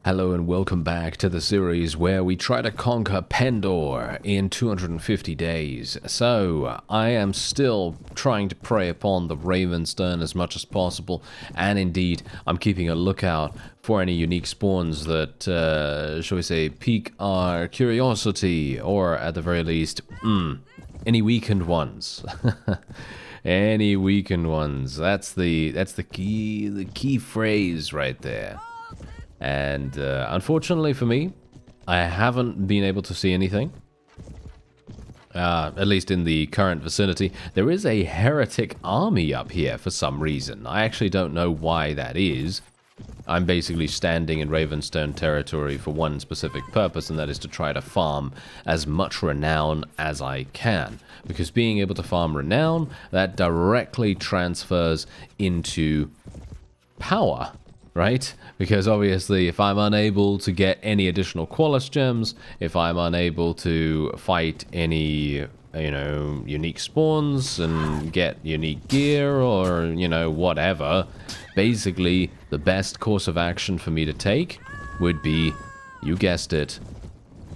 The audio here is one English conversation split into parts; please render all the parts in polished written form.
Hello and welcome back to the series where we try to conquer Pendor in 250 days. So, I am still trying to prey upon the Ravenstern as much as possible, and indeed, I'm keeping a lookout for any unique spawns that, shall we say, pique our curiosity, or at the very least, any weakened ones. Any weakened ones. That's the key phrase right there. And unfortunately for me, I haven't been able to see anything. At least in the current vicinity. There is a heretic army up here for some reason. I actually don't know why that is. I'm basically standing in Ravenstone territory for one specific purpose, and that is to try to farm as much renown as I can. Because being able to farm renown, that directly transfers into power. Right? Because obviously if I'm unable to get any additional Qualis gems, if I'm unable to fight any, unique spawns and get unique gear or, whatever, basically the best course of action for me to take would be, you guessed it,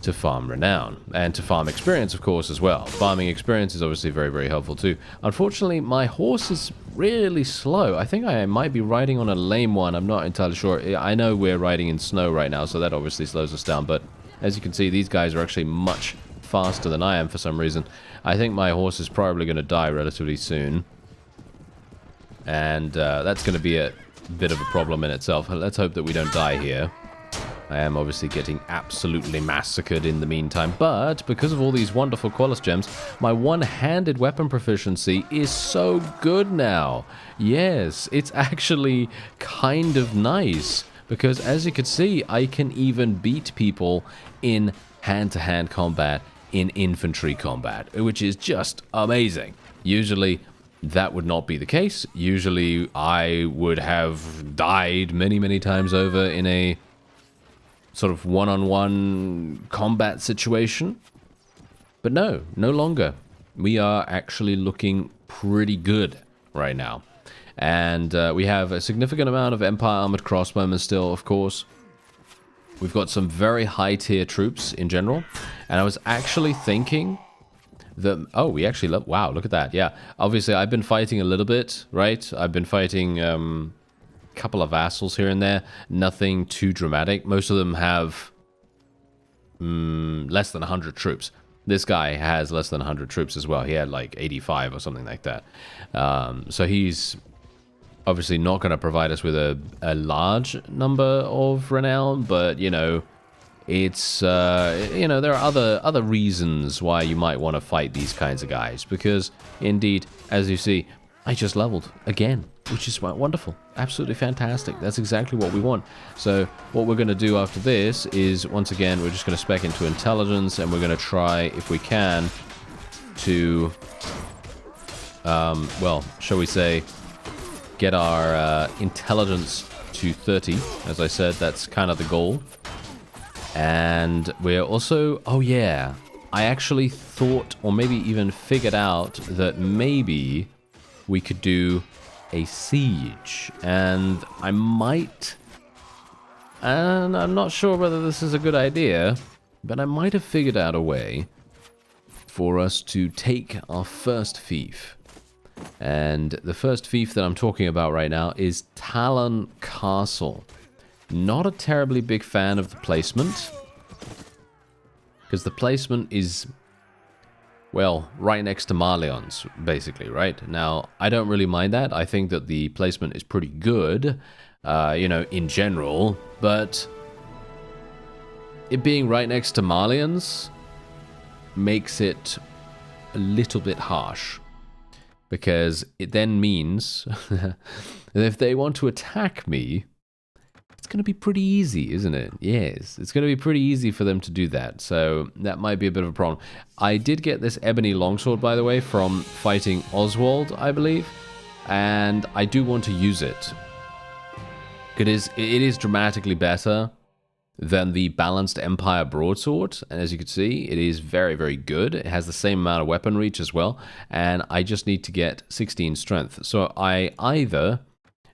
to farm renown. And to farm experience, of course, as well. Farming experience is obviously very, very helpful too. Unfortunately, my horse is really slow. I think I might be riding on a lame one. I'm not entirely sure. I know we're riding in snow right now, so that obviously slows us down. But as you can see, these guys are actually much faster than I am for some reason. I think my horse is probably going to die relatively soon. And that's going to be a bit of a problem in itself. Let's hope that we don't die here. I am obviously getting absolutely massacred in the meantime, but because of all these wonderful Qualis gems, my one-handed weapon proficiency is so good now. Yes, it's actually kind of nice, because as you can see, I can even beat people in hand-to-hand combat, in infantry combat, which is just amazing. Usually, that would not be the case. Usually, I would have died many, many times over in a sort of one-on-one combat situation. But no longer. We are actually looking pretty good right now. And we have a significant amount of Empire Armored Crossbowmen still, of course. We've got some very high-tier troops in general. And I was actually thinking that... Oh, we actually love... Wow, look at that. Yeah, obviously I've been fighting a little bit, right? I've been fighting... couple of vassals here and there, nothing too dramatic. Most of them have less than 100 troops. This guy has less than 100 troops as well. He had like 85 or something like that. So he's obviously not going to provide us with a large number of renown, but it's there are other reasons why you might want to fight these kinds of guys, because indeed, as you see, I just leveled again, which is wonderful. Absolutely fantastic. That's exactly what we want. So what we're going to do after this is, once again, we're just going to spec into intelligence, and we're going to try, if we can, to, well, shall we say, get our intelligence to 30. As I said, that's kind of the goal. And we're also, oh yeah, I actually thought, or maybe even figured out, that maybe we could do a siege, and I might, and I'm not sure whether this is a good idea, but I might have figured out a way for us to take our first fief. And the first fief that I'm talking about right now is Talon Castle. Not a terribly big fan of the placement, because the placement is, well, right next to Marleon's, basically, right? Now, I don't really mind that. I think that the placement is pretty good, in general, but it being right next to Marleon's makes it a little bit harsh, because it then means that if they want to attack me, it's going to be pretty easy, isn't it? Yes, it's going to be pretty easy for them to do that. So that might be a bit of a problem. I did get this ebony longsword, by the way, from fighting Oswald, I believe. And I do want to use it. It is dramatically better than the balanced Empire broadsword. And as you can see, it is very, very good. It has the same amount of weapon reach as well. And I just need to get 16 strength. So I either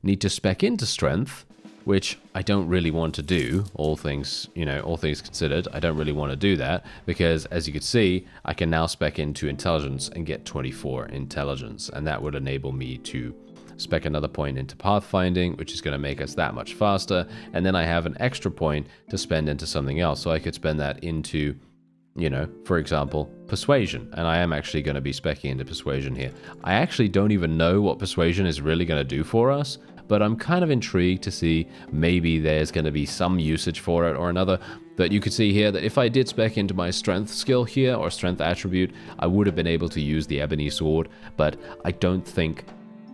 need to spec into strength, which I don't really want to do, all things considered. I don't really want to do that, because as you can see, I can now spec into intelligence and get 24 intelligence, and that would enable me to spec another point into pathfinding, which is going to make us that much faster, and then I have an extra point to spend into something else. So I could spend that into, for example, persuasion, and I am actually going to be specking into persuasion here. I actually don't even know what persuasion is really going to do for us, but I'm kind of intrigued to see maybe there's going to be some usage for it or another. But you could see here that if I did spec into my strength skill here, or strength attribute, I would have been able to use the ebony sword, but I don't think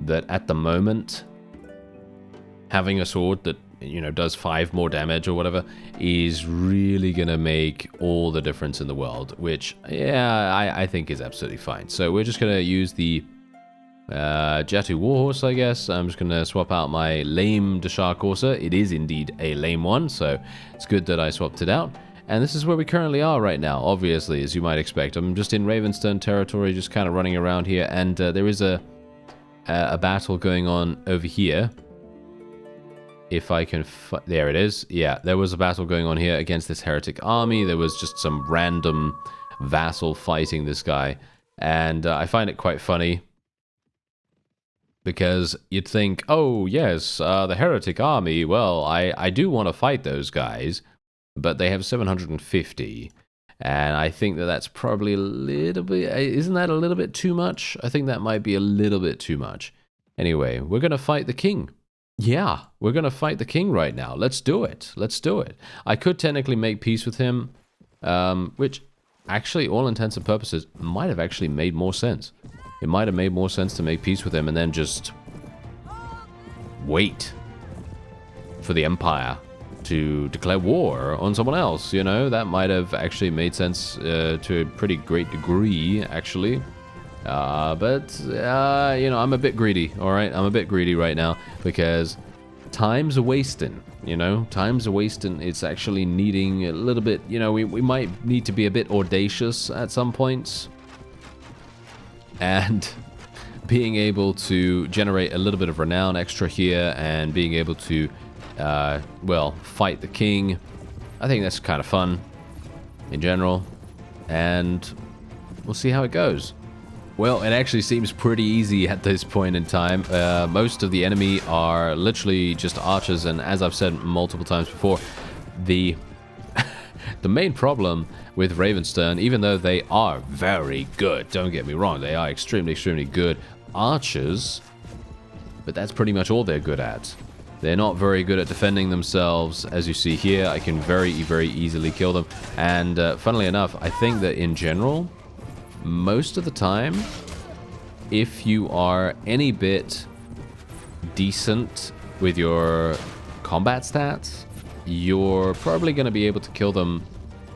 that at the moment having a sword that does 5 more damage or whatever is really gonna make all the difference in the world, which I think is absolutely fine. So we're just gonna use the Jatu Warhorse, I guess. I'm just gonna swap out my lame Dashar Courser. It is indeed a lame one, so it's good that I swapped it out. And this is where we currently are right now, obviously, as you might expect. I'm just in Ravenstern territory, just kind of running around here, and there is a battle going on over here. If I can... there it is. Yeah, there was a battle going on here against this heretic army. There was just some random vassal fighting this guy. And I find it quite funny, because you'd think, oh, yes, the heretic army, well, I do want to fight those guys, but they have 750. And I think that that's probably a little bit... isn't that a little bit too much? I think that might be a little bit too much. Anyway, we're going to fight the king. Yeah, we're going to fight the king right now. Let's do it. Let's do it. I could technically make peace with him, which actually, all intents and purposes, might have actually made more sense. It might have made more sense to make peace with him and then just wait for the Empire to declare war on someone else, That might have actually made sense to a pretty great degree, actually. But I'm a bit greedy, alright? I'm a bit greedy right now, because time's a wasting, Time's a wasting. It's actually needing a little bit, we might need to be a bit audacious at some points. And being able to generate a little bit of renown extra here, and being able to, fight the king, I think that's kind of fun in general. And we'll see how it goes. Well, it actually seems pretty easy at this point in time. Most of the enemy are literally just archers, and as I've said multiple times before, the main problem with Ravenstern, even though they are very good, don't get me wrong, they are extremely, extremely good archers, but that's pretty much all they're good at. They're not very good at defending themselves. As you see here, I can very, very easily kill them. And funnily enough, I think that in general, most of the time, if you are any bit decent with your combat stats, you're probably going to be able to kill them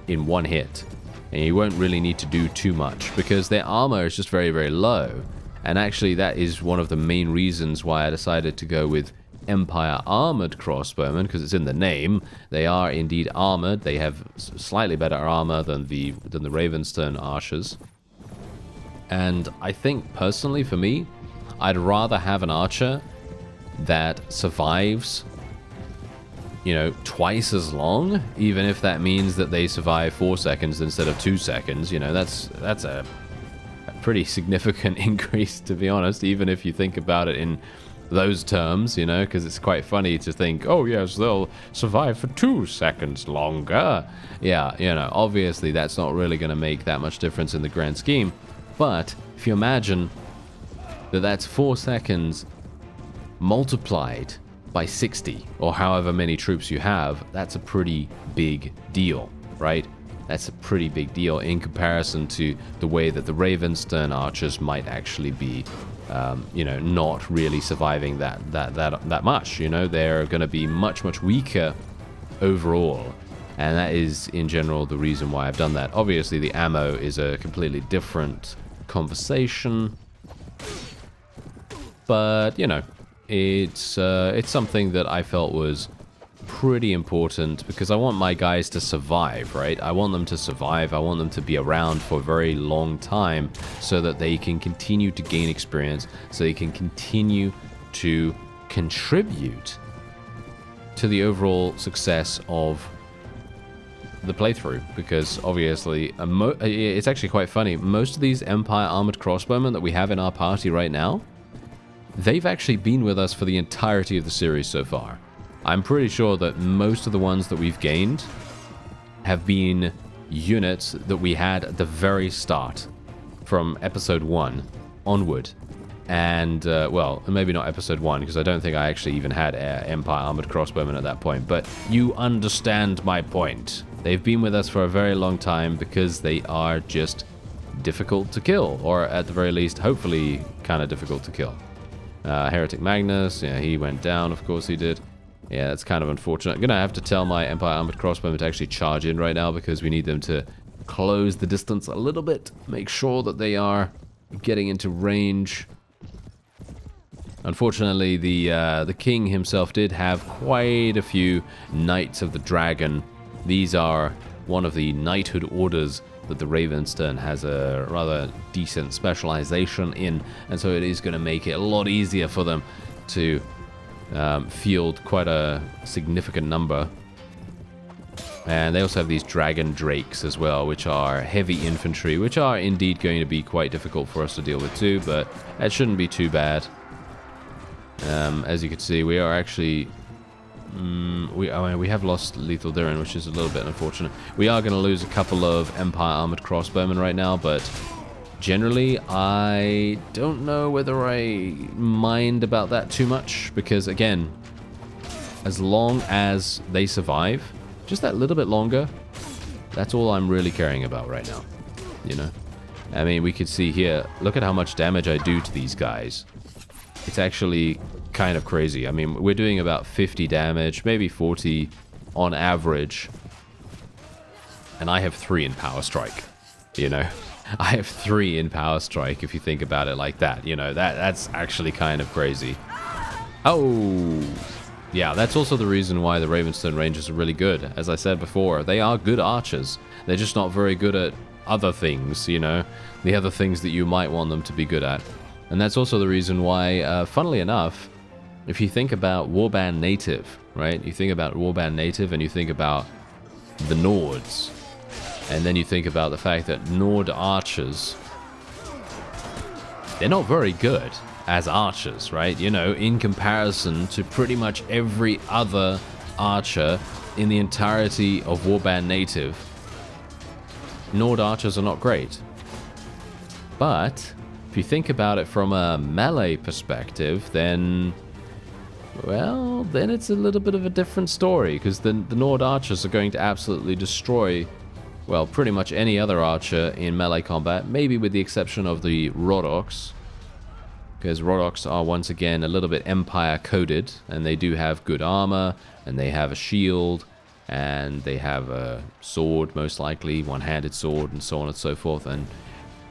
in one hit. And you won't really need to do too much, because their armor is just very, very low. And actually, that is one of the main reasons why I decided to go with Empire Armored Crossbowmen, because it's in the name. They are indeed armored. They have slightly better armor than the Ravenstern archers. And I think, personally, for me, I'd rather have an archer that survives, twice as long, even if that means that they survive 4 seconds instead of 2 seconds. That's a pretty significant increase, to be honest, even if you think about it in those terms, because it's quite funny to think, oh, yes, they'll survive for 2 seconds longer. Yeah, obviously that's not really going to make that much difference in the grand scheme. But if you imagine that that's 4 seconds multiplied by 60, or however many troops you have, that's a pretty big deal, right? That's a pretty big deal in comparison to the way that the Ravenstern archers might actually be, not really surviving that much. They're going to be much, much weaker overall. And that is, in general, the reason why I've done that. Obviously, the ammo is a completely different conversation. But, it's something that I felt was pretty important, because I want my guys to survive, right? I want them to survive. I want them to be around for a very long time, so that they can continue to gain experience, so they can continue to contribute to to the overall success of the playthrough, because obviously it's actually quite funny. Most of these Empire armored crossbowmen that we have in our party right now, they've actually been with us for the entirety of the series so far. I'm pretty sure that most of the ones that we've gained have been units that we had at the very start, from episode 1 onward. And, well, maybe not episode 1, because I don't think I actually even had Empire armored crossbowmen at that point, but you understand my point. They've been with us for a very long time because they are just difficult to kill, or at the very least, hopefully, kind of difficult to kill. Heretic Magnus, yeah, he went down, of course he did. Yeah, that's kind of unfortunate. I'm going to have to tell my Empire armored crossbowmen to actually charge in right now, because we need them to close the distance a little bit, make sure that they are getting into range. Unfortunately, the king himself did have quite a few Knights of the Dragon. These are one of the knighthood orders that the Ravenstern has a rather decent specialization in, and so it is going to make it a lot easier for them to field quite a significant number. And they also have these Dragon Drakes as well, which are heavy infantry, which are indeed going to be quite difficult for us to deal with too, but it shouldn't be too bad. As you can see, we are actually... we have lost Lethal Durin, which is a little bit unfortunate. We are going to lose a couple of Empire Armored Crossbowmen right now, but generally, I don't know whether I mind about that too much, because, again, as long as they survive, just that little bit longer, that's all I'm really caring about right now, you know? I mean, we could see here, look at how much damage I do to these guys. It's actually kind of crazy. I mean, we're doing about 50 damage, maybe 40 on average. And I have 3 in Power Strike, you know? I have 3 in Power Strike, if you think about it like that, you know? That's actually kind of crazy. Oh! Yeah, that's also the reason why the Ravenstern Rangers are really good. As I said before, they are good archers. They're just not very good at other things, you know? The other things that you might want them to be good at. And that's also the reason why, funnily enough, if you think about Warband Native, right? You think about Warband Native and you think about the Nords. And then you think about the fact that Nord archers, they're not very good as archers, right? You know, in comparison to pretty much every other archer in the entirety of Warband Native, Nord archers are not great. But if you think about it from a melee perspective, then, well, then it's a little bit of a different story, because the Nord archers are going to absolutely destroy, well, pretty much any other archer in melee combat, maybe with the exception of the Rodox, because Rodox are once again a little bit Empire coded, and they do have good armor, and they have a shield, and they have a sword, most likely, one-handed sword, and so on and so forth, and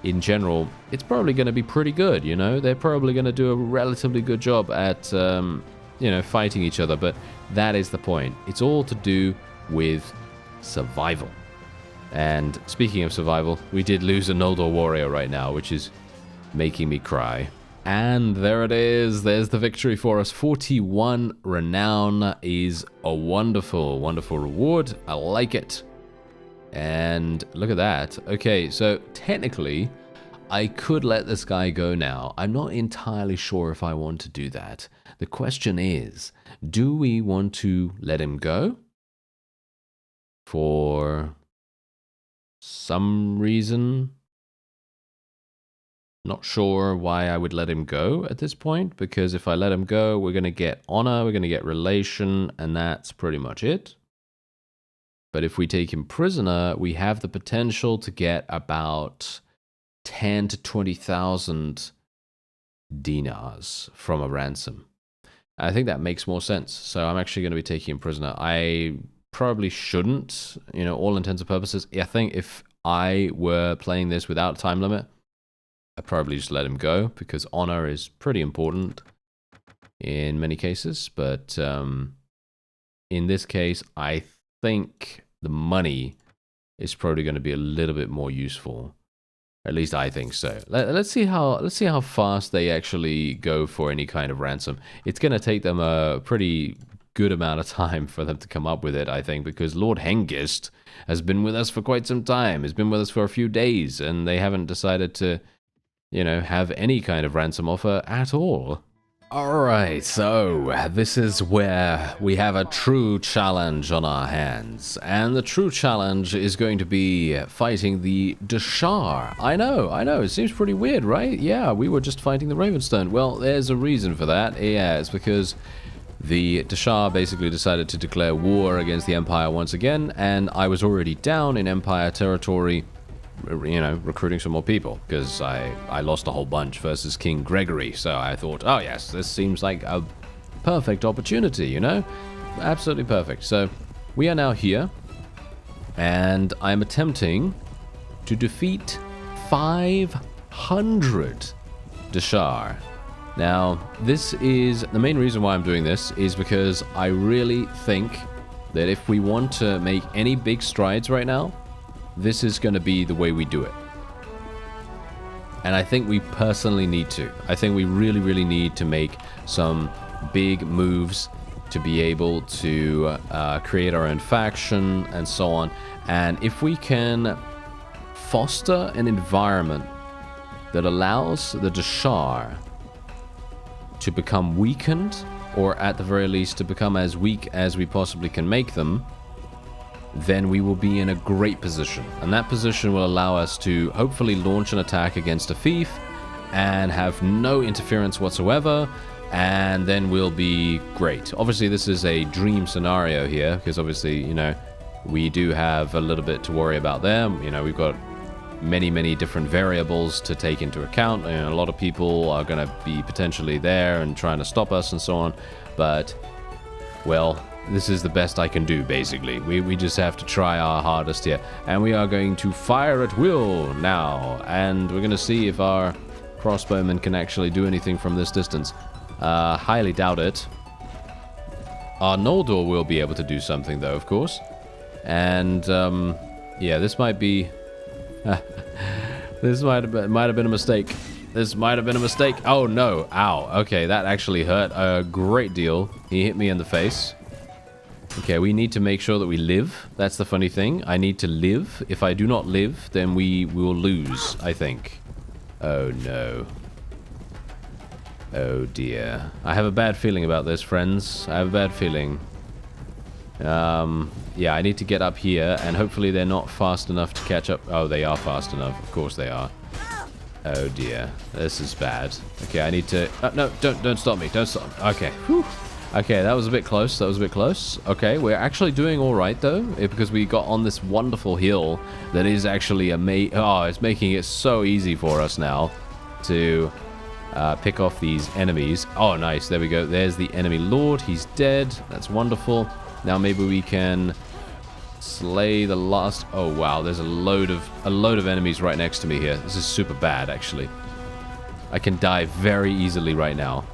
in general, it's probably going to be pretty good, you know? They're probably going to do a relatively good job at, you know, fighting each other, but that is the point. It's all to do with survival. And speaking of survival, we did lose a Noldor warrior right now, which is making me cry. And there it is. There's the victory for us. 41 renown is a wonderful, wonderful reward. I like it. And look at that. Okay, so technically, I could let this guy go now. I'm not entirely sure if I want to do that. The question is, do we want to let him go? For some reason? Not sure why I would let him go at this point, because if I let him go, we're going to get honor, we're going to get relation, and that's pretty much it. But if we take him prisoner, we have the potential to get about 10 to 20,000 dinars from a ransom. I think that makes more sense. So I'm actually going to be taking him prisoner. I probably shouldn't, you know, all intents and purposes. I think if I were playing this without a time limit, I'd probably just let him go, because honor is pretty important in many cases. But in this case, I think the money is probably going to be a little bit more useful. At least I think so. Let's see how fast they actually go for any kind of ransom. It's going to take them a pretty good amount of time for them to come up with it, I think, because Lord Hengist has been with us for quite some time. He's been with us for a few days, and they haven't decided to, have any kind of ransom offer at all. Alright, so this is where we have a true challenge on our hands. And the true challenge is going to be fighting the Deshar. I know, it seems pretty weird, right? Yeah, we were just fighting the Ravenstone. Well, there's a reason for that. Yeah, it's because the Deshar basically decided to declare war against the Empire once again, and I was already down in Empire territory, recruiting some more people, because I lost a whole bunch versus King Gregory, so I thought, oh yes, this seems like a perfect opportunity, Absolutely perfect. So, we are now here, and I'm attempting to defeat 500 Deshar. Now, this is, the main reason why I'm doing this is because I really think that if we want to make any big strides right now, this is going to be the way we do it. And I think we personally need to. I think we really, really need to make some big moves to be able to create our own faction and so on. And if we can foster an environment that allows the Deshar to become weakened, or at the very least to become as weak as we possibly can make them, then we will be in a great position. And that position will allow us to hopefully launch an attack against a fief and have no interference whatsoever, and then we'll be great. Obviously, this is a dream scenario here, because obviously, we do have a little bit to worry about there. We've got many different variables to take into account. A lot of people are going to be potentially there and trying to stop us and so on. But, well, this is the best I can do, basically. We just have to try our hardest here. And we are going to fire at will now. And we're going to see if our crossbowmen can actually do anything from this distance. Highly doubt it. Our Noldor will be able to do something, though, of course. And, yeah, this might be... this might have been a mistake. This might have been a mistake. Oh, no. Ow. Okay, that actually hurt a great deal. He hit me in the face. Okay, we need to make sure that we live. That's the funny thing. I need to live. If I do not live, then we will lose, I think. Oh, no. Oh, dear. I have a bad feeling about this, friends. I have a bad feeling. Yeah, I need to get up here, and hopefully they're not fast enough to catch up. Oh, they are fast enough. Of course they are. Oh, dear. This is bad. Okay, I need to... no, don't stop me. Don't stop. Okay. Whew. Okay, that was a bit close. That was a bit close. Okay, we're actually doing all right, though, because we got on this wonderful hill that is actually amazing. Oh, it's making it so easy for us now to pick off these enemies. Oh, nice. There we go. There's the enemy lord. He's dead. That's wonderful. Now maybe we can slay the last... Oh, wow. There's a load of enemies right next to me here. This is super bad, actually. I can die very easily right now.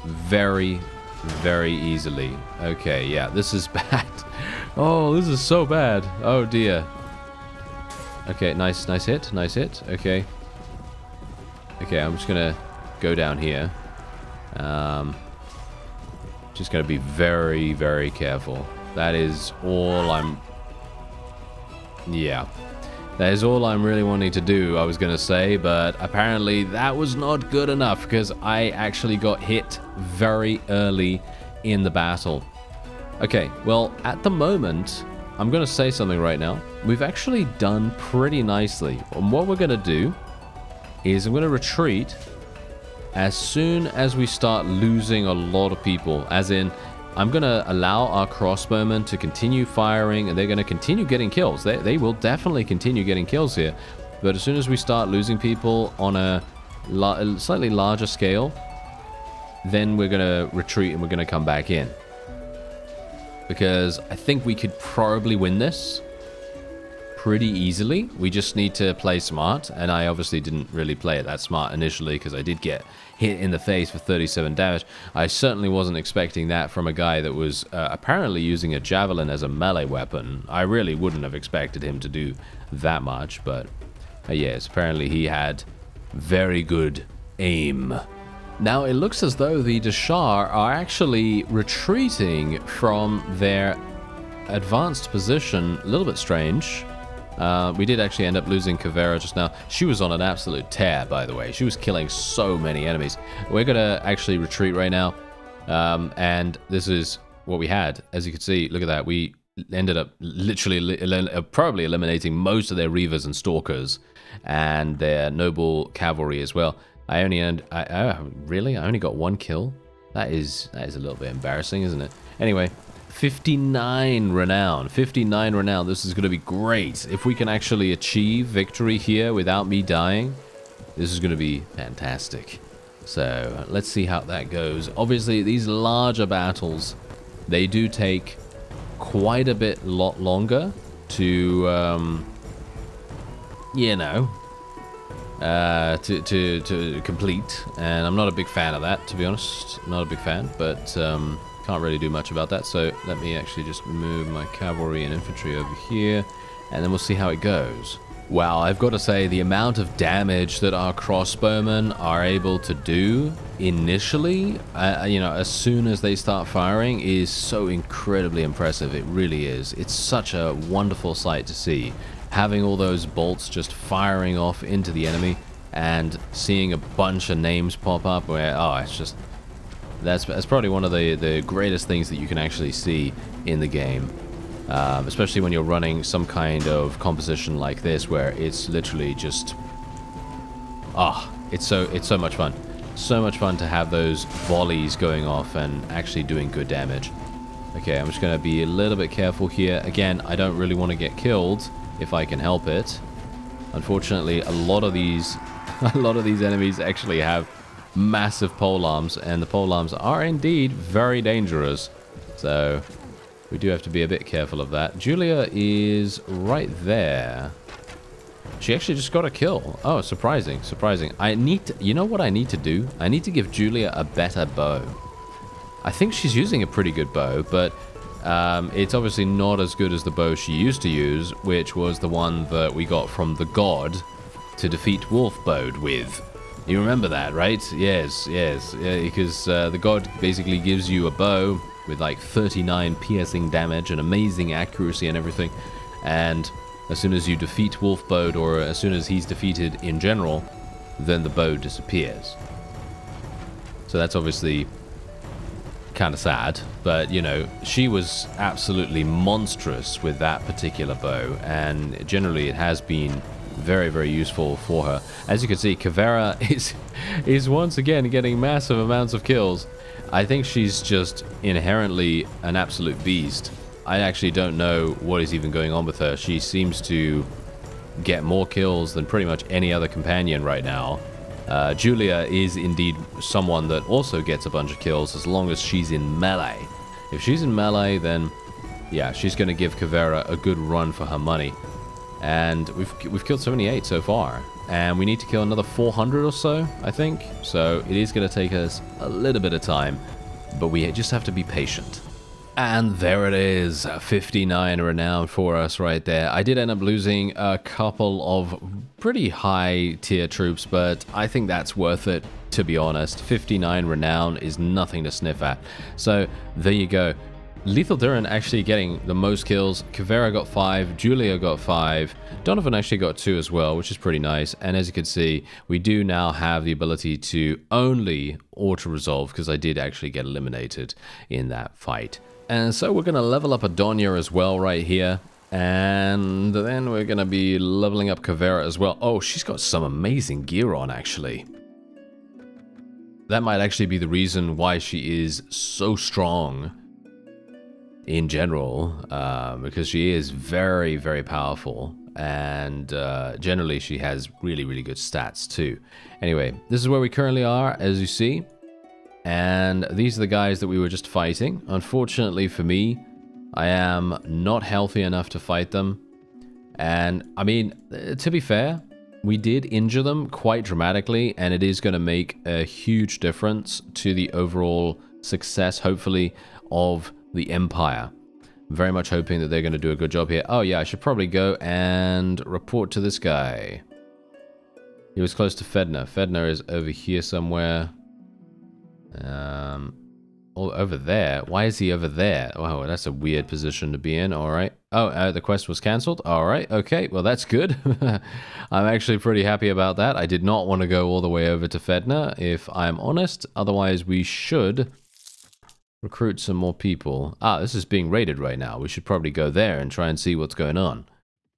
Very, very easily. Okay, yeah, this is bad. Oh, this is so bad. Oh, dear. Okay, nice hit. Nice hit. Okay. Okay, I'm just gonna go down here. Just gonna be very, very careful. That is all I'm... Yeah. That is all I'm really wanting to do, I was going to say, but apparently that was not good enough because I actually got hit very early in the battle. Okay, well, at the moment, I'm going to say something right now. We've actually done pretty nicely. And what we're going to do is I'm going to retreat as soon as we start losing a lot of people, as in... I'm going to allow our crossbowmen to continue firing, and they're going to continue getting kills. They will definitely continue getting kills here. But as soon as we start losing people on a slightly larger scale, then we're going to retreat and we're going to come back in. Because I think we could probably win this pretty easily. We just need to play smart, and I obviously didn't really play it that smart initially because I did get hit in the face for 37 damage. I certainly wasn't expecting that from a guy that was apparently using a javelin as a melee weapon. I really wouldn't have expected him to do that much, but yes, apparently he had very good aim. Now, it looks as though the Dashar are actually retreating from their advanced position. A little bit strange. We did actually end up losing Kavera just now. She was on an absolute tear, by the way. She was killing so many enemies. We're going to actually retreat right now. And this is what we had. As you can see, look at that. We ended up literally probably eliminating most of their Reavers and Stalkers and their noble cavalry as well. I only got 1 kill. That is a little bit embarrassing, isn't it? Anyway, 59 renown. 59 renown. This is going to be great. If we can actually achieve victory here without me dying, this is going to be fantastic. So let's see how that goes. Obviously, these larger battles, they do take quite a lot longer to, to complete, and I'm not a big fan of that, to be honest. Not a big fan, but can't really do much about that. So let me actually just move my cavalry and infantry over here, and then we'll see how it goes. Wow, I've got to say, the amount of damage that our crossbowmen are able to do initially, as soon as they start firing, is so incredibly impressive. It really is. It's such a wonderful sight to see. Having all those bolts just firing off into the enemy and seeing a bunch of names pop up where, it's just... That's probably one of the greatest things that you can actually see in the game. Especially when you're running some kind of composition like this, where it's literally just... it's so much fun. So much fun to have those volleys going off and actually doing good damage. Okay, I'm just going to be a little bit careful here. Again, I don't really want to get killed if I can help it. Unfortunately, a lot of these enemies actually have massive polearms, and the polearms are indeed very dangerous. So we do have to be a bit careful of that. Julia is right there. She actually just got a kill. Oh, surprising. You know what I need to do? I need to give Julia a better bow. I think she's using a pretty good bow, but it's obviously not as good as the bow she used to use, which was the one that we got from the god to defeat Wolfbode with. You remember that, right? Yes. Because the god basically gives you a bow with like 39 piercing damage and amazing accuracy and everything. And as soon as you defeat Wolfbode, or as soon as he's defeated in general, then the bow disappears. So that's obviously kind of sad, but she was absolutely monstrous with that particular bow, and generally it has been very, very useful for her. As you can see, Kavera is once again getting massive amounts of kills. I think she's just inherently an absolute beast. I actually don't know what is even going on with her. She seems to get more kills than pretty much any other companion right now. Julia is indeed someone that also gets a bunch of kills as long as she's in melee. If she's in melee, then yeah, she's going to give Kavera a good run for her money. And we've killed 78 so far, and we need to kill another 400 or so, I think. So it is going to take us a little bit of time, but we just have to be patient. And there it is, 59 renown for us right there. I did end up losing a couple of pretty high tier troops, but I think that's worth it, to be honest. 59 renown is nothing to sniff at. So there you go. Lethal Duran actually getting the most kills. Kavera got 5, Julia got 5, Donovan actually got 2 as well, which is pretty nice. And as you can see, we do now have the ability to only auto-resolve, because I did actually get eliminated in that fight. And so we're going to level up Adonia as well right here. And then we're going to be leveling up Kavera as well. Oh, she's got some amazing gear on, actually. That might actually be the reason why she is so strong in general, because she is very, very powerful, and generally she has really, really good stats too. Anyway, this is where we currently are, as you see, and these are the guys that we were just fighting. Unfortunately for me, I am not healthy enough to fight them, and I mean, to be fair, we did injure them quite dramatically, and it is going to make a huge difference to the overall success, hopefully, of the Empire. I'm very much hoping that they're going to do a good job here. Oh yeah, I should probably go and report to this guy. He was close to Fedner. Fedner is over here somewhere. Oh, over there. Why is he over there? Wow, that's a weird position to be in. All right. Oh, the quest was cancelled. All right. Okay. Well, that's good. I'm actually pretty happy about that. I did not want to go all the way over to Fedna, if I'm honest. Otherwise, we should recruit some more people. Ah, this is being raided right now. We should probably go there and try and see what's going on.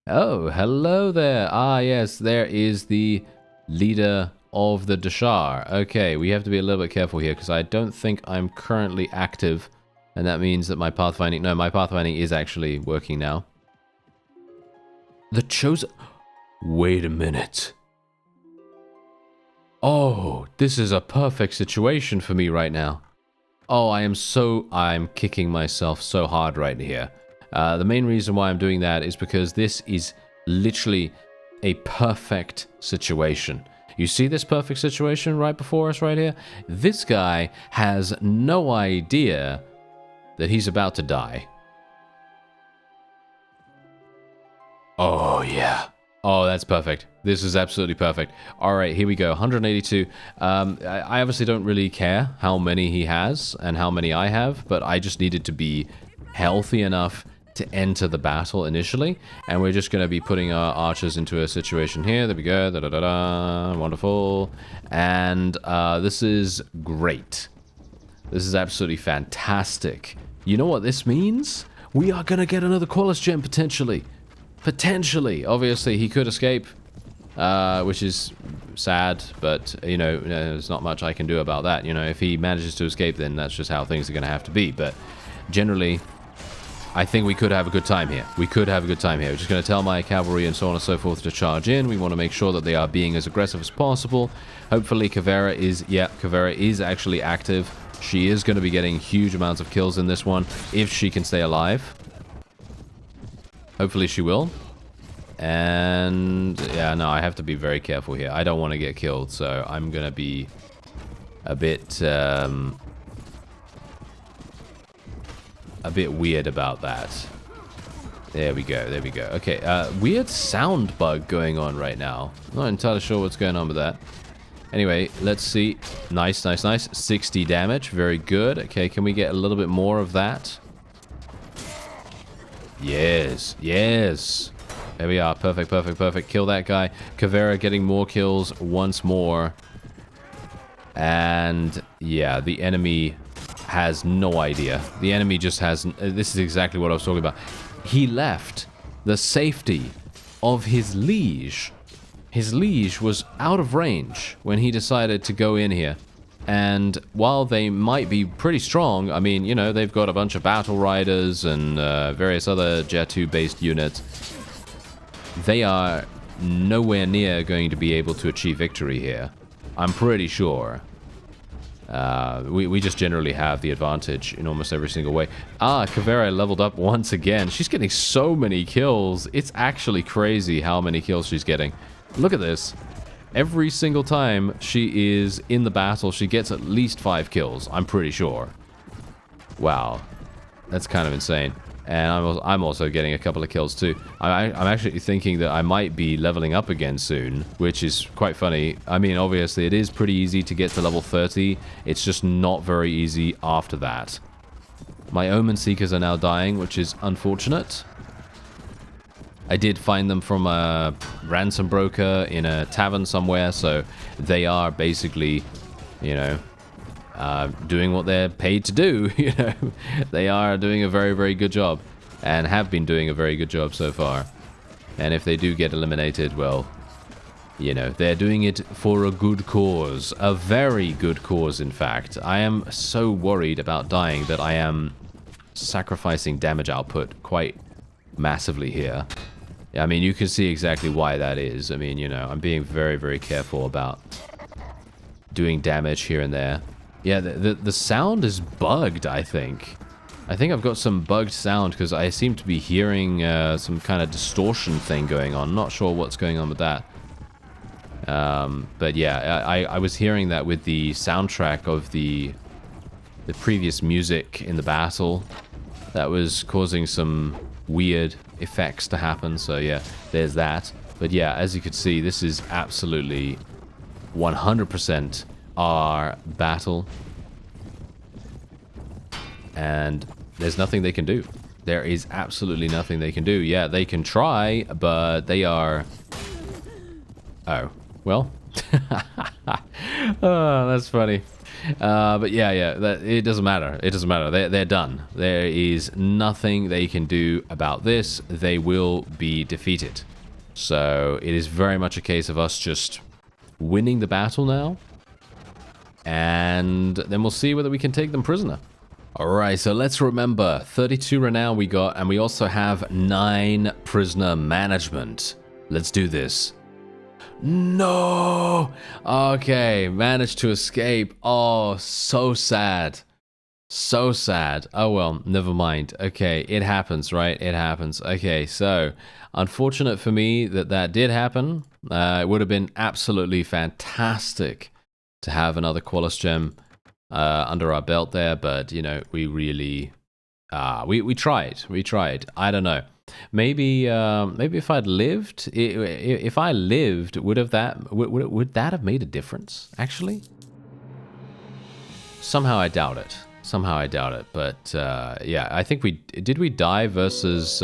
Oh, hello there. Ah, yes, there is the leader of the Dashar. Okay, we have to be a little bit careful here because I don't think I'm currently active. And that means that my pathfinding... No, my pathfinding is actually working now. The Chosen... Wait a minute. Oh, this is a perfect situation for me right now. Oh, I'm kicking myself so hard right here. The main reason why I'm doing that is because this is literally a perfect situation. You see this perfect situation right before us right here? This guy has no idea that he's about to die. Oh, yeah. Oh, that's perfect. This is absolutely perfect. All right, here we go. 182. I obviously don't really care how many he has and how many I have, but I just needed to be healthy enough to enter the battle initially. And we're just going to be putting our archers into a situation here. There we go. Da-da-da-da. Wonderful. And this is great. This is absolutely fantastic. You know what this means? We are going to get another Qualis gem potentially. Potentially. Obviously, he could escape, which is sad, but, you know, there's not much I can do about that. You know, if he manages to escape, then that's just how things are going to have to be. But generally, I think we could have a good time here. We could have a good time here. We're just going to tell my cavalry and so on and so forth to charge in. We want to make sure that they are being as aggressive as possible. Hopefully, Kavera is actually active. She is going to be getting huge amounts of kills in this one, if she can stay alive. Hopefully she will. And yeah, no, I have to be very careful here. I don't want to get killed, so I'm going to be a bit weird about that. There we go, there we go. Okay, weird sound bug going on right now. Not entirely sure what's going on with that. Anyway, let's see. Nice, nice, nice. 60 damage, very good. Okay, can we get a little bit more of that? Yes, yes. There we are. Perfect, perfect, perfect. Kill that guy. Kavera getting more kills once more. And yeah, the enemy has no idea. The enemy just has... This is exactly what I was talking about. He left the safety of his liege. His liege was out of range when he decided to go in here. And while they might be pretty strong, I mean, you know, they've got a bunch of battle riders and various other Jet2-based units. They are nowhere near going to be able to achieve victory here. I'm pretty sure. We just generally have the advantage in almost every single way. Ah, Kavera leveled up once again. She's getting so many kills. It's actually crazy how many kills she's getting. Look at this. Every single time she is in the battle, she gets at least 5 kills. I'm pretty sure. Wow. That's kind of insane. And I'm also getting a couple of kills too. I'm actually thinking that I might be leveling up again soon, which is quite funny. I mean, obviously, it is pretty easy to get to level 30. It's just not very easy after that. My Omen Seekers are now dying, which is unfortunate. I did find them from a ransom broker in a tavern somewhere, so they are basically, you know, doing what they're paid to do, you know. They are doing a very, very good job, and have been doing a very good job so far. And if they do get eliminated, well, you know, they're doing it for a good cause. A very good cause, in fact. I am so worried about dying that I am sacrificing damage output quite massively here. I mean, you can see exactly why that is. I mean, you know, I'm being very, very careful about doing damage here and there. Yeah, the sound is bugged, I think. I think I've got some bugged sound because I seem to be hearing some kind of distortion thing going on. Not sure what's going on with that. But yeah, I was hearing that with the soundtrack of the previous music in the battle. That was causing some weird effects to happen, so yeah, there's that. But yeah, as you could see, this is absolutely 100% our battle. and there's nothing they can do. There is absolutely nothing they can do. Yeah, they can try, but they are... Oh, well. Oh, that's funny. But yeah, it doesn't matter. It doesn't matter. They're done. There is nothing they can do about this. They will be defeated. So it is very much a case of us just winning the battle now. And then we'll see whether we can take them prisoner. Alright, so let's remember, 32 renown we got, and we also have 9 prisoner management. Let's do this. No! Okay, managed to escape. Oh, so sad. So sad. Oh well, never mind. Okay, it happens, right? It happens. Okay, so, unfortunate for me that did happen. It would have been absolutely fantastic to have another Qualis gem under our belt there, but you know, we really we tried. I don't know. Maybe if I'd lived, if I lived, would that have made a difference? Actually, somehow I doubt it. But yeah, I think we die versus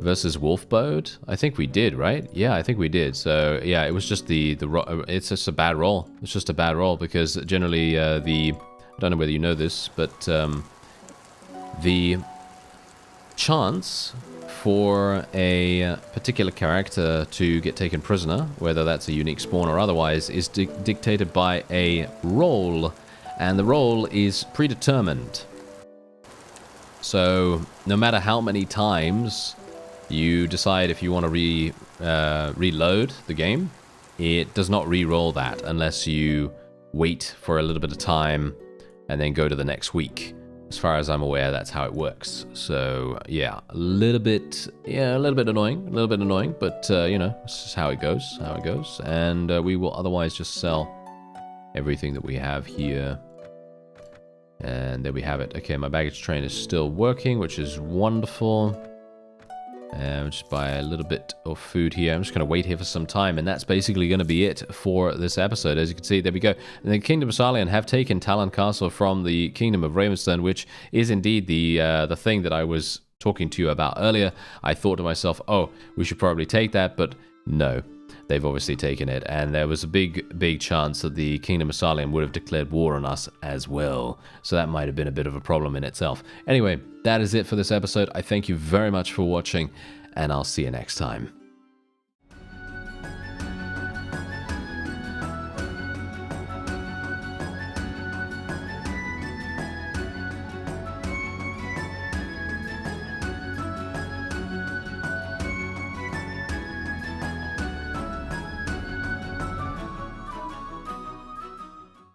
Wolfbode? I think we did, right? Yeah, I think we did. So yeah, it was just it's just a bad roll. It's just a bad roll because generally I don't know whether you know this, but the chance for a particular character to get taken prisoner, whether that's a unique spawn or otherwise, is dictated by a roll, and the roll is predetermined. So no matter how many times you decide if you want to reload the game, it does not re-roll that unless you wait for a little bit of time and then go to the next week. As far as I'm aware, that's how it works. So yeah, a little bit annoying, but you know, this is how it goes, and we will otherwise just sell everything that we have here. And there we have it. Okay, my baggage train is still working, which is wonderful. And just buy a little bit of food here. I'm just going to wait here for some time, and that's basically going to be it for this episode. As you can see, there we go. And the Kingdom of Salian have taken Talon Castle from the Kingdom of Ravenstone, which is indeed the thing that I was talking to you about earlier. I thought to myself, oh, we should probably take that, but no. They've obviously taken it, and there was a big chance that the Kingdom of Salian would have declared war on us as well. So that might have been a bit of a problem in itself. Anyway, that is it for this episode. I thank you very much for watching, and I'll see you next time.